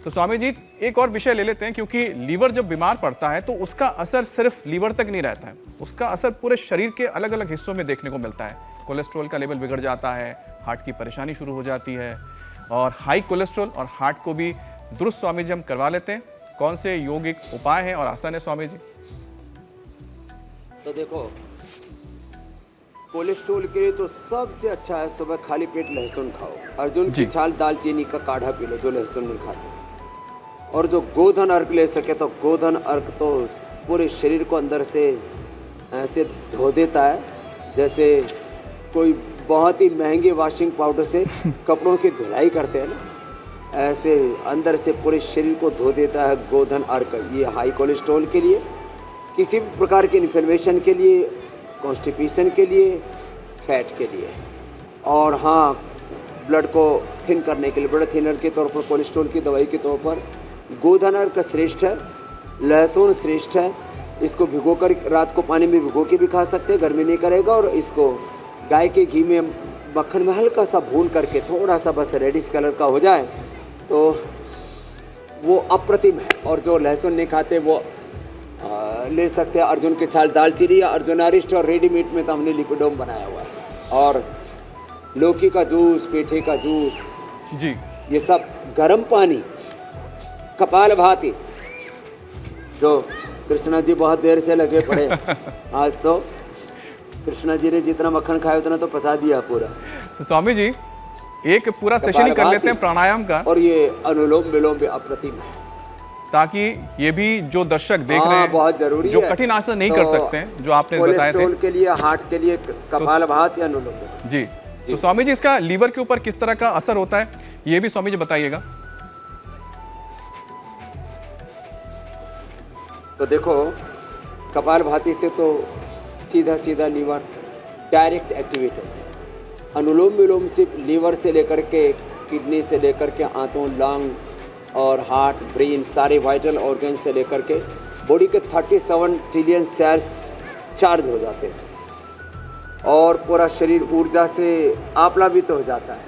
तो स्वामी जी एक और विषय ले लेते हैं, क्योंकि लीवर जब बीमार पड़ता है तो उसका असर सिर्फ लीवर तक नहीं रहता है, उसका असर पूरे शरीर के अलग अलग हिस्सों में देखने को मिलता है। कोलेस्ट्रॉल का लेवल बिगड़ जाता है, हार्ट की परेशानी शुरू हो जाती है, और हाई कोलेस्ट्रॉल और हार्ट को भी दुरुस्त स्वामी जी हम करवा लेते हैं। कौन से यौगिक उपाय हैं और आसन है स्वामी जी? तो देखो, कोलेस्ट्रॉल के लिए तो सबसे अच्छा है सुबह खाली पेट लहसुन खाओ। अर्जुन की छाल दालचीनी का काढ़ा पी लो जो लहसुन नहीं खाते। और जो गोधन अर्क ले सके तो गोधन अर्क तो पूरे शरीर को अंदर से ऐसे धो देता है जैसे कोई बहुत ही महंगे वॉशिंग पाउडर से कपड़ों की धुलाई करते हैं ना, ऐसे अंदर से पूरे शरीर को धो देता है गोधन अर्क। ये हाई कोलेस्ट्रॉल के लिए, किसी भी प्रकार की इन्फ्लेमेशन के लिए, कॉन्स्टिपेशन के लिए, फैट के लिए, और हाँ ब्लड को थिन करने के लिए, ब्लड थिनर के तौर पर, कोलेस्ट्रॉल की दवाई के तौर पर गोधन अर्क श्रेष्ठ है, लहसुन श्रेष्ठ है। इसको भिगोकर रात को पानी में भिगो के भी खा सकते हैं, गर्मी नहीं करेगा। और इसको गाय के घी में, मक्खन में हल्का सा भून करके थोड़ा सा बस रेडिश कलर का हो जाए तो वो अप्रतिम है। और जो लहसुन नहीं खाते वो ले सकते हैं अर्जुन की छाल दालचीनी या अर्जुनारिस्ट, और रेडीमेड में तो हमने लिपिडोम बनाया हुआ है। और लौकी का जूस, पेठे का जूस जी, ये सब गर्म पानी, कपाल भाती, जो कृष्णा जी बहुत देर से लगे पड़े आज तो कृष्णा जी ने जितना मक्खन खाया उतना तो पचा दिया पूरा। तो स्वामी जी एक पूरा सेशन ही कर लेते हैं प्राणायाम का, और ये अनुलोम विलोम भी अप्रतिम है, ताकि ये भी जो दर्शक देख रहे हैं बहुत जरूरी जो है, कठिन आसन नहीं कर सकते हैं, जो आपने बताए थे कोलेस्ट्रॉल के लिए, हार्ट के लिए कपाल भाती या अनुलोम विलोम। जी। तो स्वामी जी इसका लीवर के ऊपर किस तरह का असर होता है ये भी स्वामी जी बताइएगा। तो देखो, कपाल भाती से तो सीधा सीधा लीवर डायरेक्ट एक्टिवेट होता है। अनुलोम विलोम से लीवर से लेकर के किडनी से लेकर के आंतों, लंग और हार्ट, ब्रेन, सारे वाइटल ऑर्गन से लेकर के बॉडी के 37 ट्रिलियन सेल्स चार्ज हो जाते हैं और पूरा शरीर ऊर्जा से आप्लावित हो जाता है।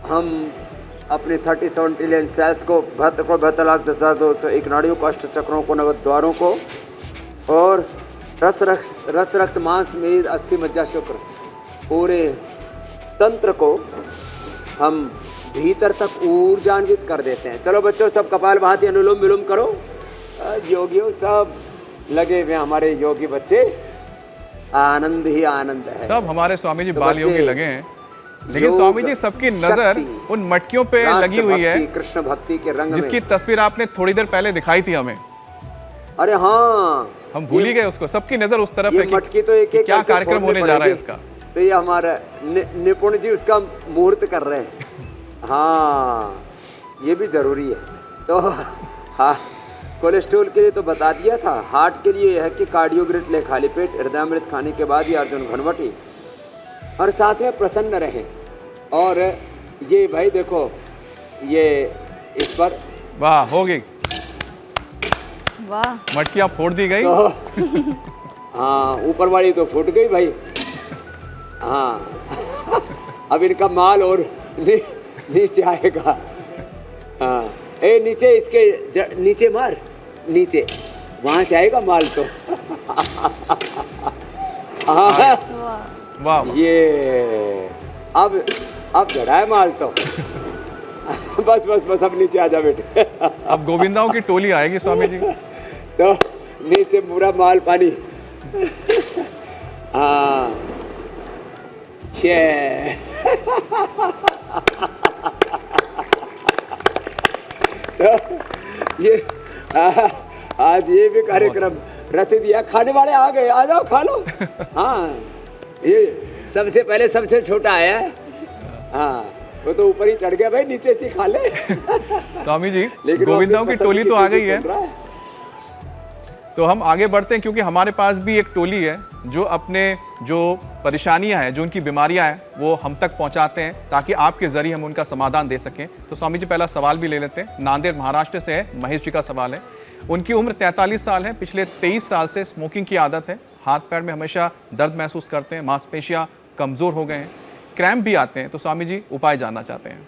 हम अपने 37 ट्रिलियन सेल्स को 72,10,201 नाड़ियों को, अष्ट चक्रों को, नवद द्वारों को, और रस रक्त मांस मेद अस्थि मज्जा शुक्र, पूरे तंत्र को हम भीतर तक ऊर्जान्वित कर देते हैं। चलो बच्चों, सब कपाल भाती अनुलोम विलोम करो। योगियों सब लगे हुए, हमारे योगी बच्चे, आनंद ही आनंद है। सब हमारे स्वामी जी बाल योगी लगे हैं, लेकिन स्वामी जी सबकी नजर उन मटकियों पे लगी हुई है, कृष्ण भक्ति के रंग जिसकी तस्वीर आपने थोड़ी देर पहले दिखाई थी हमें। अरे हाँ, हम भूल ही गए उसको, सबकी नजर उस तरफ है मटकी तो एक क्या कार्यक्रम होने जा रहा है इसका। तो ये हमारा निपुण जी उसका मुहूर्त कर रहे हैं। हाँ, ये भी जरूरी है। तो हाँ, कोलेस्ट्रॉल के लिए तो बता दिया था। हार्ट के लिए है कि कार्डियोग्रिट ले खाली पेट, हृदयामृत खाने के बाद ही अर्जुन घनवटी, और साथ में प्रसन्न रहें। और ये भाई देखो, ये इस पर वाह हो गई, वाह, मटकियां फोड़ दी गई। तो हाँ, ऊपर वाली तो फूट गई भाई। हाँ अब इनका माल और नीचे आएगा। हाँ, ए नीचे, इसके नीचे मार, नीचे वहां से आएगा माल तो। हाँ वाह, ये अब जड़ा है माल तो। बस बस बस, अब नीचे आ जा बेटे। अब गोविंदाओं की टोली आएगी स्वामी जी। तो नीचे पूरा माल पानी। हाँ, तो ये आज ये भी कार्यक्रम रच दिया। खाने वाले आ गए, आ जाओ खा लो। हाँ, ये सबसे पहले सबसे छोटा आया है। हाँ, वो तो ऊपर ही चढ़ गया भाई, नीचे से खा ले। स्वामी जी गोविंदाओं की टोली तो आ गई है, तो हम आगे बढ़ते हैं, क्योंकि हमारे पास भी एक टोली है जो अपने जो परेशानियां हैं, जो उनकी बीमारियां हैं, वो हम तक पहुंचाते हैं ताकि आपके जरिए हम उनका समाधान दे सकें। तो स्वामी जी पहला सवाल भी ले लेते हैं। नांदेड़ महाराष्ट्र से है, महेश जी का सवाल है। उनकी उम्र 43 साल है, पिछले 23 साल से स्मोकिंग की आदत है, हाथ पैर में हमेशा दर्द महसूस करते हैं, मांसपेशियां कमजोर हो गए हैं, क्रैम्प भी आते हैं। तो स्वामी जी उपाय जानना चाहते हैं।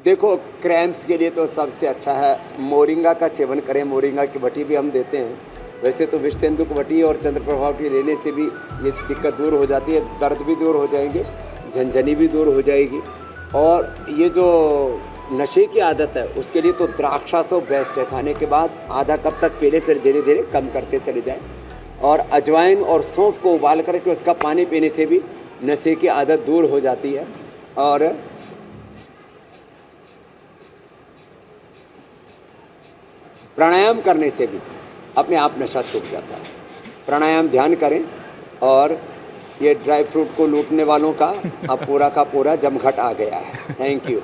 देखो क्रैम्प्स के लिए तो सबसे अच्छा है मोरिंगा का सेवन करें। मोरिंगा की बटी भी हम देते हैं। वैसे तो विष्णुतेंदु बटी और चंद्रप्रभा की लेने से भी ये दिक्कत दूर हो जाती है, दर्द भी दूर हो जाएंगे, झंझनी भी दूर हो जाएगी। और ये जो नशे की आदत है उसके लिए तो द्राक्षा तो बेस्ट है। खाने के बाद आधा कप तक पी ले, फिर धीरे धीरे कम करते चले जाएं। और अजवाइन और सौंफ को उबाल करके उसका पानी पीने से भी नशे की आदत दूर हो जाती है। और प्राणायाम करने से भी अपने आप नशा छूट जाता है। प्राणायाम ध्यान करें और ये ड्राई फ्रूट को लूटने वालों का अब पूरा का पूरा जमघट आ गया है। Thank you.